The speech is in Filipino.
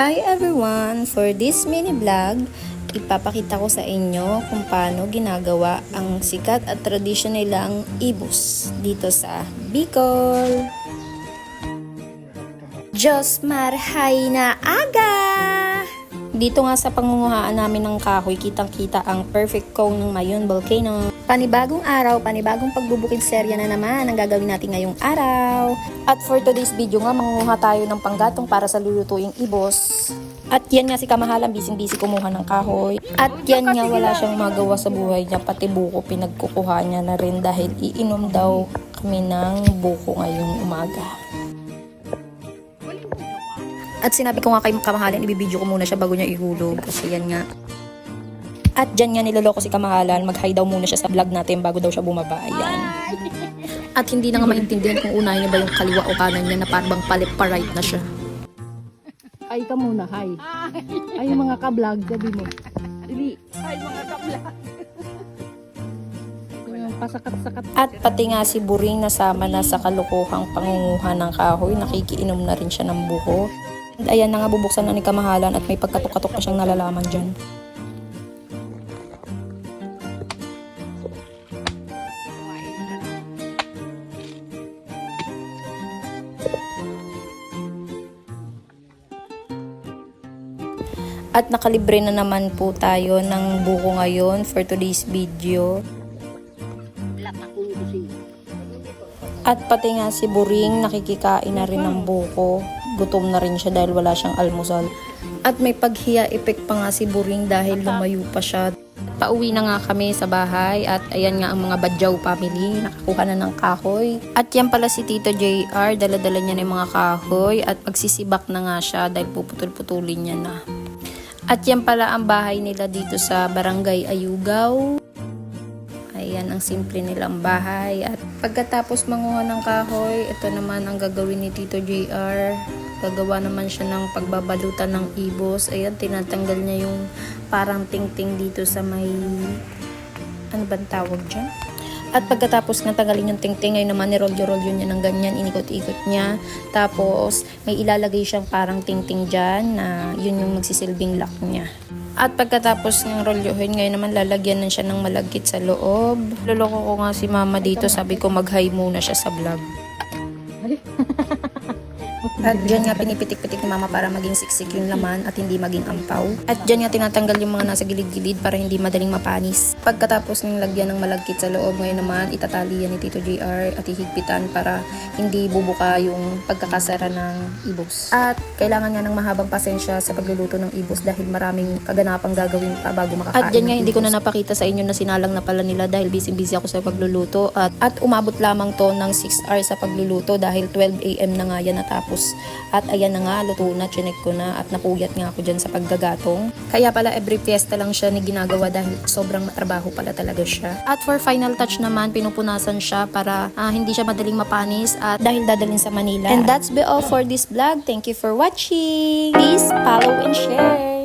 Hi everyone! For this mini vlog, ipapakita ko sa inyo kung paano ginagawa ang sikat at tradisyonal nilang ibus dito sa Bicol. Diyos marhay na aga! Dito nga sa pangunguhaan namin ng kahoy, kitang-kita ang perfect cone ng Mayon Volcano. Panibagong araw, panibagong pagbubukid serya na naman ang gagawin natin ngayong araw. At for today's video nga, mangunguha tayo ng panggatong para sa lulutuing ibos. At yan nga si Kamahalan, busy kumuha ng kahoy. At yan nga, wala siyang magawa sa buhay niya, pati buko pinagkukuha niya na rin dahil iinom daw kami ng buko ngayong umaga. At sinabi ko nga kay Kamahalan, ibibideo ko muna siya bago niya ihulog. Kasi yan nga. At dyan nga niloloko si Kamahalan, mag-hi daw muna siya sa vlog natin bago daw siya bumaba. Ayan. At hindi na nga maintindihan kung unahin niya ba yung kaliwa o kanan niya na parang palip-pa-right na siya. Ay ka muna, hi. Ay mga ka-vlog, gabi mo. Dili. Ay, mga ka-vlog. Pasakat-sakat. At pati nga si Buring nasama na sa kalukuhang pangunguha ng kahoy, nakikiinom na rin siya ng buko. And ayan na nga, bubuksan na ni Kamahalan at may pagkatok-katok pa siyang nalalaman dyan. At nakalibre na naman po tayo ng buko ngayon for today's video. At pati nga si Buring nakikikain na rin ng buko. Gutom na rin siya dahil wala siyang almusal. At may paghiya effect pa nga si Buring dahil lumayo pa siya. Pauwi na nga kami sa bahay at ayan nga ang mga Badyaw family, nakakuha na ng kahoy. At yan pala si Tito JR, dala-dala niya ng mga kahoy at magsisibak na nga siya dahil puputol-putulin niya na. At yan pala ang bahay nila dito sa Barangay Ayugaw. Ayan ang simple nilang bahay. At pagkatapos manguha ng kahoy, ito naman ang gagawin ni Tito JR. Gagawa naman siya ng pagbabalutan ng ibos. Ayan, tinatanggal niya yung parang ting-ting dito sa may... Ano bang tawag dyan? At pagkatapos nga tanggalin yung ting-ting, ngayon naman nirolyo-rolyo niya ng ganyan, inikot-ikot niya. Tapos may ilalagay siyang parang ting-ting dyan na yun yung magsisilbing lock niya. At pagkatapos ng rolyohin, ngayon naman lalagyan na siya ng malagkit sa loob. Loloko ko nga si mama dito, sabi ko mag-hi muna siya sa vlog. At dyan nga pinipitik-pitik ni mama para maging siksik yung laman at hindi maging ampaw. At dyan nga tinatanggal yung mga nasa gilid-gilid para hindi madaling mapanis. Pagkatapos ng lagyan ng malagkit sa loob, ngayon naman itatali yan ni Tito JR at ihigpitan para hindi bubuka yung pagkakasara ng ibos. At kailangan nga ng mahabang pasensya sa pagluluto ng ibos dahil maraming kaganapang gagawin pa bago makakain. At dyan nga hindi ko na napakita sa inyo na sinalang na pala nila dahil busy ako sa pagluluto. At umabot lamang to ng 6 hours sa pagluluto dahil 12 AM na nga yan natapos. At ayan na nga, luto na, chinek ko na at napuyat nga ako dyan sa paggagatong. Kaya pala every fiesta lang siya ni ginagawa dahil sobrang matrabaho pala talaga siya. At for final touch naman, pinupunasan siya para hindi siya madaling mapanis at dahil dadalhin sa Manila. And that's be all for this vlog. Thank you for watching. Please follow and share.